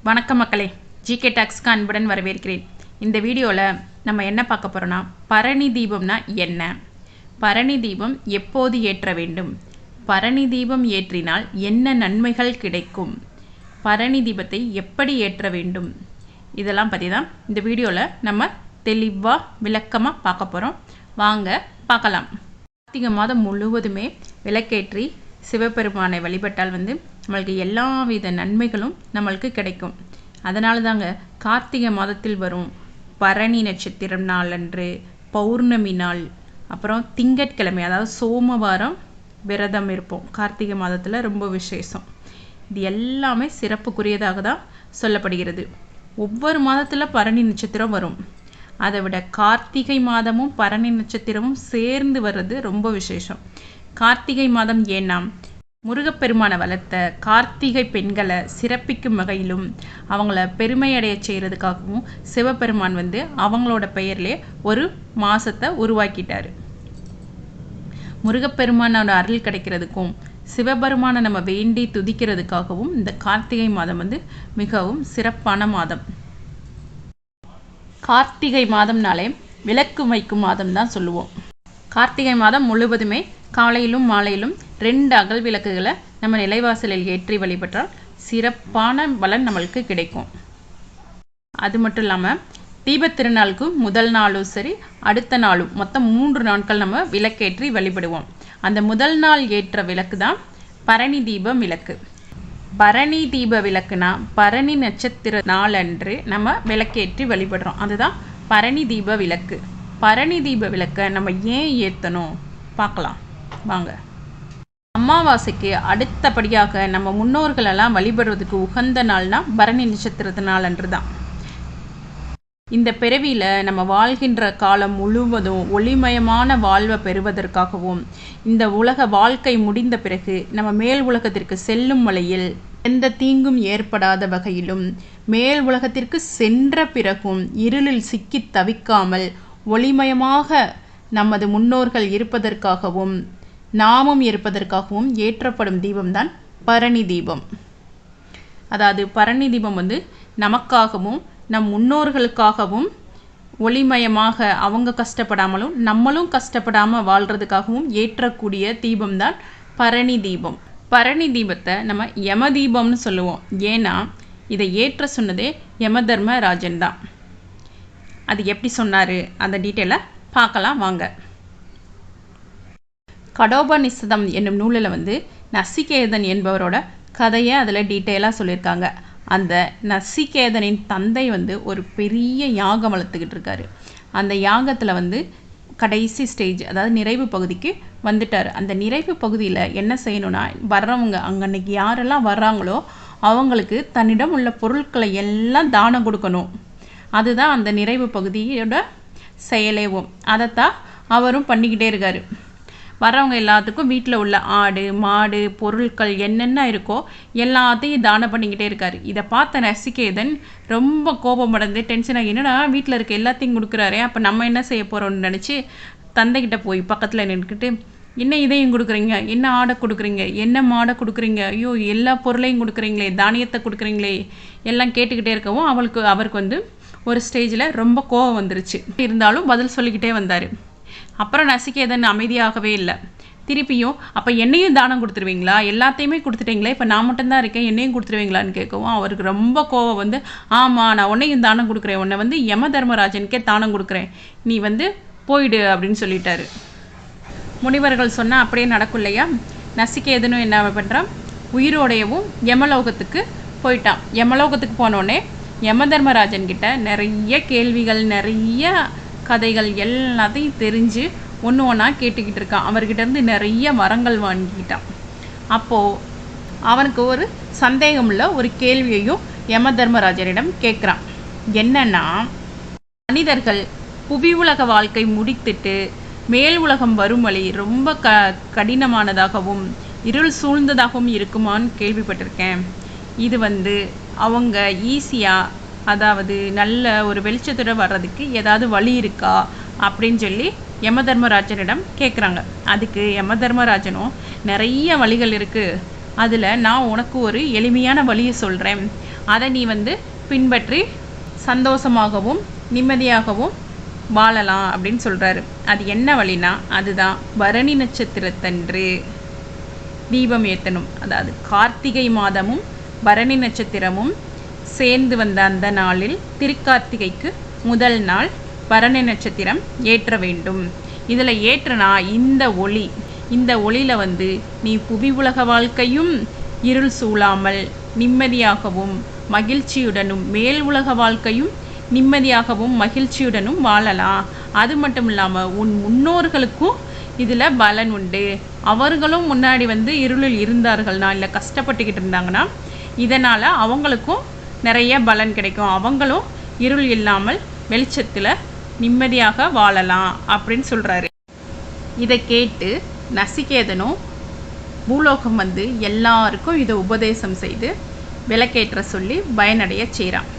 வணக்கம் மக்களே, ஜிகே டாக்ஸ்க்கு அன்புடன் வரவேற்கிறேன். இந்த வீடியோவில் நம்ம என்ன பார்க்க போகிறோன்னா, பரணி தீபம்னா என்ன, பரணி தீபம் எப்போது ஏற்ற வேண்டும், பரணி தீபம் ஏற்றினால் என்ன நன்மைகள் கிடைக்கும், பரணி தீபத்தை எப்படி ஏற்ற வேண்டும், இதெல்லாம் பற்றி தான் இந்த வீடியோவில் நம்ம தெளிவாக விளக்கமாக பார்க்க போகிறோம். வாங்க பார்க்கலாம். கார்த்திகை மாதம் முழுவதுமே விளக்கேற்றி சிவபெருமானை வழிபட்டால் நம்மளுக்கு எல்லா வித நன்மைகளும் நம்மளுக்கு கிடைக்கும். அதனால தாங்க கார்த்திகை மாதத்தில் வரும் பரணி நட்சத்திரம் நாள் அன்று, பௌர்ணமி நாள், அப்புறம் திங்கட்கிழமை அதாவது சோமவாரம் விரதம் இருப்போம். கார்த்திகை மாதத்தில் ரொம்ப விசேஷம். இது எல்லாமே சிறப்புக்குரியதாக தான் சொல்லப்படுகிறது. ஒவ்வொரு மாதத்தில் பரணி நட்சத்திரம் வரும். அதை விட கார்த்திகை மாதமும் பரணி நட்சத்திரமும் சேர்ந்து வர்றது ரொம்ப விசேஷம். கார்த்திகை மாதம் ஏன்னா முருகப்பெருமானை வளர்த்த கார்த்திகை பெண்களை சிறப்பிக்கும் வகையிலும் அவங்கள பெருமையடைய செய்கிறதுக்காகவும் சிவபெருமான் அவங்களோட பெயர்லே ஒரு மாதத்தை உருவாக்கிட்டார். முருகப்பெருமானோட அருள் கிடைக்கிறதுக்கும் சிவபெருமானை நம்ம வேண்டி துதிக்கிறதுக்காகவும் இந்த கார்த்திகை மாதம் மிகவும் சிறப்பான மாதம். கார்த்திகை மாதம்னாலே விளக்கு வைக்கும் மாதம் தான் சொல்லுவோம். கார்த்திகை மாதம் முழுவதுமே காலையிலும் மாலையிலும் 2 அகல் விளக்குகளை நம்ம நிலைவாசலில் ஏற்றி வழிபட்டால் சிறப்பான பலன் நம்மளுக்கு கிடைக்கும். அது மட்டும் இல்லாமல் தீபத்திருநாளுக்கு முதல் நாளும் சரி அடுத்த நாளும் மொத்தம் 3 நாட்கள் நம்ம விளக்கேற்றி வழிபடுவோம். அந்த முதல் நாள் ஏற்ற விளக்கு தான் பரணி தீபம் விளக்கு. பரணி தீப விளக்குனா பரணி நட்சத்திர நாளன்று நம்ம விளக்கேற்றி வழிபடுறோம். அதுதான் பரணி தீப விளக்கு. பரணி தீப விளக்கை நம்ம ஏன் ஏற்றணும் பார்க்கலாம் வாங்க. அமாவாசைக்கு அடுத்தபடியாக நம்ம முன்னோர்களெல்லாம் வழிபடுறதுக்கு உகந்த நாள்னா பரணி நட்சத்திரத்து நாள் அன்று தான். இந்த பிறவியில் நம்ம வாழ்கின்ற காலம் முழுவதும் ஒளிமயமான வாழ்வை பெறுவதற்காகவும் இந்த உலக வாழ்க்கை முடிந்த பிறகு நம்ம மேல் உலகத்திற்கு செல்லும் வழியில் எந்த தீங்கும் ஏற்படாத வகையிலும் மேல் உலகத்திற்கு சென்ற பிறகும் இருளில் சிக்கி தவிக்காமல் ஒளிமயமாக நமது முன்னோர்கள் இருப்பதற்காகவும் நாமும் இருப்பதற்காகவும் ஏற்றப்படும் தீபம்தான் பரணி தீபம். அதாவது பரணி தீபம் நமக்காகவும் நம் முன்னோர்களுக்காகவும் ஒளிமயமாக அவங்க கஷ்டப்படாமலும் நம்மளும் கஷ்டப்படாமல் வாழ்கிறதுக்காகவும் ஏற்றக்கூடிய தீபம்தான் பரணி தீபம். பரணி தீபத்தை நம்ம யம தீபம்னு சொல்லுவோம். ஏன்னா இதை ஏற்ற சொன்னதே யம தர்மராஜன் தான். அது எப்படி சொன்னார் அந்த டீட்டெயிலை பார்க்கலாம் வாங்க. கடோபநிஷதம் என்னும் நூலில் நசிகேதன் என்பவரோட கதையை அதில் டீட்டெயிலாக சொல்லியிருக்காங்க. அந்த நசிகேதனின் தந்தை ஒரு பெரிய யாகம் வளர்த்துக்கிட்டு இருக்காரு. அந்த யாகத்தில் கடைசி ஸ்டேஜ் அதாவது நிறைவு பகுதிக்கு வந்துட்டார். அந்த நிறைவு பகுதியில் என்ன செய்யணும்னா வர்றவங்க அன்னைக்கு யாரெல்லாம் வர்றாங்களோ அவங்களுக்கு தன்னிடம் உள்ள பொருட்களை எல்லாம் தானம் கொடுக்கணும். அதுதான் அந்த நிறைவு பகுதியோட செயலேவும். அதைத்தான் அவரும் பண்ணிக்கிட்டே இருக்கார். வர்றவங்க எல்லாத்துக்கும் வீட்டில் உள்ள ஆடு மாடு பொருட்கள் என்னென்ன இருக்கோ எல்லாத்தையும் தானம் பண்ணிக்கிட்டே இருக்கார். இதை பார்த்த நசிகேதன் ரொம்ப கோபமடைந்து டென்ஷனாக என்னடா வீட்டில் இருக்க எல்லாத்தையும் கொடுக்குறாரே, அப்போ நம்ம என்ன செய்ய போகிறோம்னு நினச்சி தந்தைக்கிட்ட போய் பக்கத்தில் நின்றுக்கிட்டு என்ன இதையும் கொடுக்குறீங்க, என்ன ஆடை கொடுக்குறீங்க, என்ன மாடை கொடுக்குறீங்க, ஐயோ எல்லா பொருளையும் கொடுக்குறீங்களே, தானியத்தை கொடுக்குறீங்களே எல்லாம் கேட்டுக்கிட்டே இருக்கவும் அவருக்கு ஒரு ஸ்டேஜில் ரொம்ப கோபம் வந்துருச்சு. இருந்தாலும் பதில் சொல்லிக்கிட்டே வந்தார். அப்புறம் நசிகேதன் அமைதியாகவே இல்லை. திருப்பியும் அப்போ என்னையும் தானம் கொடுத்துருவீங்களா, எல்லாத்தையுமே கொடுத்துட்டீங்களா, இப்போ நான் மட்டும்தான் இருக்கேன் என்னையும் கொடுத்துருவீங்களான்னு கேட்கவும் அவருக்கு ரொம்ப கோபம் ஆமாம் நான் உன்னையும் தானம் கொடுக்குறேன், உன்னை யம தர்மராஜனுக்கே தானம் கொடுக்குறேன், நீ போயிடு அப்படின்னு சொல்லிட்டாரு. முனிவர்கள் சொன்னால் அப்படியே நடக்கும் இல்லையா. நசிகேதனும் என்ன பண்ணுறான், உயிரோடையவும் யமலோகத்துக்கு போயிட்டான். யமலோகத்துக்கு போனோடனே யம தர்மராஜன் கிட்ட நிறைய கேள்விகள் நிறைய கதைகள் எல்லாத்தையும் தெரிஞ்சு ஒன்று ஒன்றா கேட்டுக்கிட்டு இருக்கான். அவர்கிட்ட இருந்து நிறைய வரங்கள் வாங்கிக்கிட்டான். அப்போது அவனுக்கு ஒரு சந்தேகமுள்ள ஒரு கேள்வியையும் யம தர்மராஜனிடம் கேட்குறான். என்னன்னா, மனிதர்கள் புவி உலக வாழ்க்கை முடித்துட்டு மேல் உலகம் வரும் வழி ரொம்ப கடினமானதாகவும் இருள் சூழ்ந்ததாகவும் இருக்குமான்னு கேள்விப்பட்டிருக்கேன். இது அவங்க ஈஸியாக அதாவது நல்ல ஒரு வெளிச்சத்தோட வர்றதுக்கு ஏதாவது வழி இருக்கா அப்படின்னு சொல்லி யம தர்மராஜனிடம் கேட்குறாங்க. அதுக்கு யம தர்மராஜனும் நிறைய வழிகள் இருக்குது, அதில் நான் உனக்கு ஒரு எளிமையான வழியை சொல்கிறேன், அதை நீ வந்து பின்பற்றி சந்தோஷமாகவும் நிம்மதியாகவும் வாழலாம் அப்படின்னு சொல்கிறாரு. அது என்ன வழினா, அதுதான் பரணி நட்சத்திரத்தன்று தீபம் ஏற்றணும். அதாவது கார்த்திகை மாதமும் பரணி நட்சத்திரமும் சேர்ந்து வந்த அந்த நாளில் திருக்கார்த்திகைக்கு முதல் நாள் பரணி நட்சத்திரம் ஏற்ற வேண்டும். இதில் ஏற்றனா இந்த ஒளியில் வந்து நீ புவி உலக வாழ்க்கையும் இருள் சூழாமல் நிம்மதியாகவும் மகிழ்ச்சியுடனும் மேல் உலக வாழ்க்கையும் நிம்மதியாகவும் மகிழ்ச்சியுடனும் வாழலாம். அது மட்டும் இல்லாமல் உன் முன்னோர்களுக்கும் இதில் பலன் உண்டு. அவர்களும் முன்னாடி வந்து இருளில் இருந்தார்கள்னா, இல்லை கஷ்டப்பட்டுக்கிட்டு இருந்தாங்கன்னா, இதனால் அவங்களுக்கும் நிறைய பலன் கிடைக்கும். அவங்களும் இருள் இல்லாமல் வெளிச்சத்தில் நிம்மதியாக வாழலாம் அப்படின்னு சொல்கிறாரு. இதை கேட்டு நசிகேதனும் பூலோகம் வந்து எல்லாருக்கும் இதை உபதேசம் செய்து விளக்கேற்ற சொல்லி பயனடைய செய்கிறான்.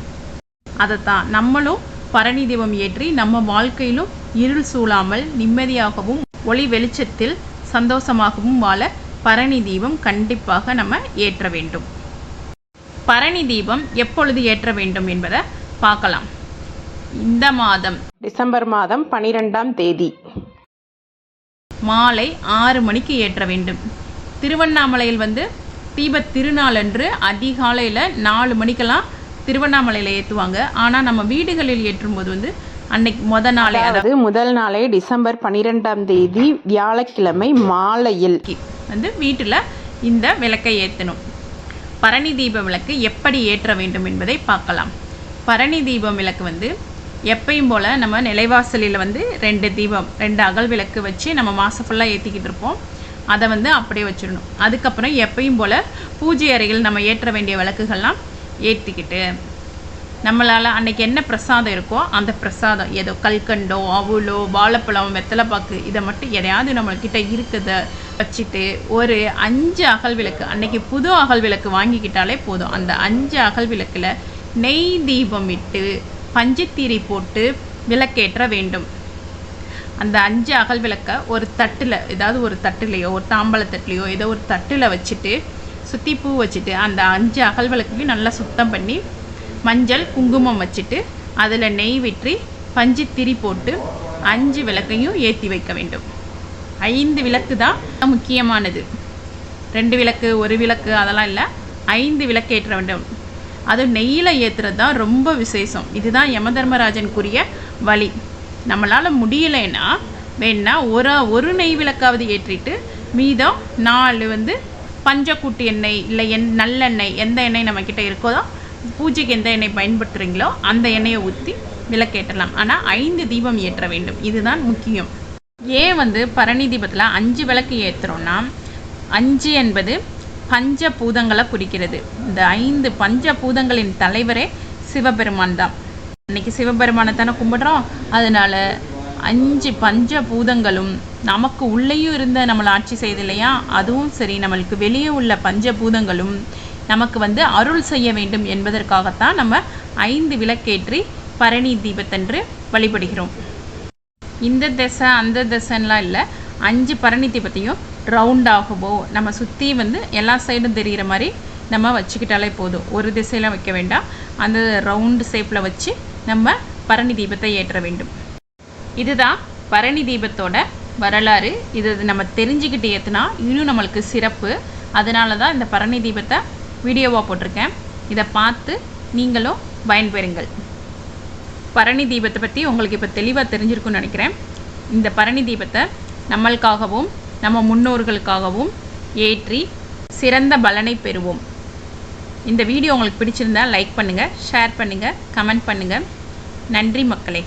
அதைத்தான் நம்மளும் பரணி தீபம் ஏற்றி நம்ம வாழ்க்கையிலும் இருள் சூழாமல் நிம்மதியாகவும் ஒளி வெளிச்சத்தில் சந்தோஷமாகவும் வாழ பரணி தீபம் கண்டிப்பாக நம்ம ஏற்ற வேண்டும். பரணி தீபம் எப்பொழுது ஏற்ற வேண்டும் என்பதை பார்க்கலாம். இந்த மாதம் டிசம்பர் மாதம் 12ஆம் தேதி மாலை 6 மணிக்கு ஏற்ற வேண்டும். திருவண்ணாமலையில் வந்து தீபத் திருநாளன்று அதிகாலையில் 4 மணிக்கெல்லாம் திருவண்ணாமலையில் ஏற்றுவாங்க. ஆனால் நம்ம வீடுகளில் ஏற்றும்போது வந்து அன்னைக்கு முதல் நாளே டிசம்பர் 12ஆம் தேதி வியாழக்கிழமை மாலையில் வந்து வீட்டில் இந்த விளக்கை ஏற்றணும். பரணி தீப விளக்கு எப்படி ஏற்ற வேண்டும் என்பதை பார்க்கலாம். பரணி தீபம் விளக்கு வந்து எப்பயும் போல் நம்ம நிலைவாசலில் வந்து 2 அகல் விளக்கு வச்சு நம்ம மாதம் ஃபுல்லாக ஏற்றிக்கிட்டு இருப்போம். அதை வந்து அப்படியே வச்சிடணும். அதுக்கப்புறம் எப்பயும் போல் பூஜை அறையில் நம்ம ஏற்ற வேண்டிய விளக்குகள்லாம் ஏற்றிக்கிட்டு நம்மளால் அன்றைக்கி என்ன பிரசாதம் இருக்கோ அந்த பிரசாதம், ஏதோ கல்கண்டோ அவுளோ வாழைப்பழம் வெத்தலைப்பாக்கு, இதை மட்டும் எதையாவது நம்மள்கிட்ட இருக்குதை வச்சுட்டு ஒரு 5 அகல் விளக்கு, அன்றைக்கி புது அகல் விளக்கு வாங்கிக்கிட்டாலே போதும். அந்த 5 அகல் விளக்கில் நெய் தீபம் இட்டு பஞ்சுத்தீரி போட்டு விளக்கேற்ற வேண்டும். அந்த 5 அகல் விளக்கை ஒரு தட்டில், ஏதாவது ஒரு தட்டுலையோ ஒரு தாம்பழத்தட்டுலையோ ஏதோ ஒரு தட்டில் வச்சுட்டு சுற்றி பூ வச்சுட்டு அந்த 5 அகல் விளக்கையும் நல்லா சுத்தம் பண்ணி மஞ்சள் குங்குமம் வச்சுட்டு அதில் நெய் விற்றி பஞ்சுத்திரி போட்டு 5 விளக்கையும் ஏற்றி வைக்க வேண்டும். 5 விளக்கு தான் முக்கியமானது. 2 விளக்கு 1 விளக்கு அதெல்லாம் இல்லை, 5 விளக்கு ஏற்ற வேண்டும். அது நெய்யில் ஏற்றுறது தான் ரொம்ப விசேஷம். இதுதான் யமதர்மராஜனுக்குரிய வழி. நம்மளால் முடியலைன்னா வேணா ஒரு நெய் விளக்காவது ஏற்றிட்டு மீதம் 4 வந்து பஞ்சக்கூட்டு எண்ணெய் இல்லை நல்லெண்ணெய், எந்த எண்ணெய் நம்மக்கிட்ட இருக்கோ, பூஜைக்கு எந்த எண்ணெய் பயன்படுத்துகிறீங்களோ அந்த எண்ணெயை ஊற்றி விளக்கேற்றலாம். ஆனால் 5 தீபம் ஏற்ற வேண்டும். இதுதான் முக்கியம். ஏன் வந்து பரணி தீபத்தில் 5 விளக்கு ஏற்றுறோன்னா, 5 என்பது பஞ்சபூதங்களை குறிக்கிறது. இந்த 5 பஞ்சபூதங்களின் தலைவரே சிவபெருமான் தான். இன்னைக்கு சிவபெருமானை தானே கும்பிடுறோம். அதனால் 5 பஞ்சபூதங்களும் நமக்கு உள்ளேயும் இருந்த நம்மளை ஆட்சி செய்து இல்லையா, அதுவும் சரி நம்மளுக்கு வெளியே உள்ள பஞ்சபூதங்களும் நமக்கு வந்து அருள் செய்ய வேண்டும் என்பதற்காகத்தான் நம்ம 5 விளக்கேற்றி பரணி தீபத்தன்று வழிபடுகிறோம். இந்த திசை அந்த திசைலாம் இல்லை, 5 பரணி தீபத்தையும் ரவுண்டாகவோ நம்ம சுற்றி வந்து எல்லா சைடும் தெரிகிற மாதிரி நம்ம வச்சுக்கிட்டாலே போதும். ஒரு திசையில் வைக்க வேண்டாம், அந்த ரவுண்டு ஷேப்பில் வச்சு நம்ம பரணி தீபத்தை ஏற்ற வேண்டும். இதுதான் பரணி தீபத்தோட வரலாறு. இது நம்ம தெரிஞ்சுக்கிட்டு ஏற்றுனா இன்னும் நம்மளுக்கு சிறப்பு. அதனால தான் இந்த பரணி தீபத்தை வீடியோவாக போட்டிருக்கேன். இதை பார்த்து நீங்களும் பயன்பெறுங்கள். பரணி தீபத்தை பற்றி உங்களுக்கு இப்போ தெளிவாக தெரிஞ்சிருக்குன்னு நினைக்கிறேன். இந்த பரணி தீபத்தை நம்மளுக்காகவும் நம்ம முன்னோர்களுக்காகவும் ஏற்றி சிறந்த பலனை பெறுவோம். இந்த வீடியோ உங்களுக்கு பிடிச்சிருந்தால் லைக் பண்ணுங்கள், ஷேர் பண்ணுங்கள், கமெண்ட் பண்ணுங்கள். நன்றி மக்களே.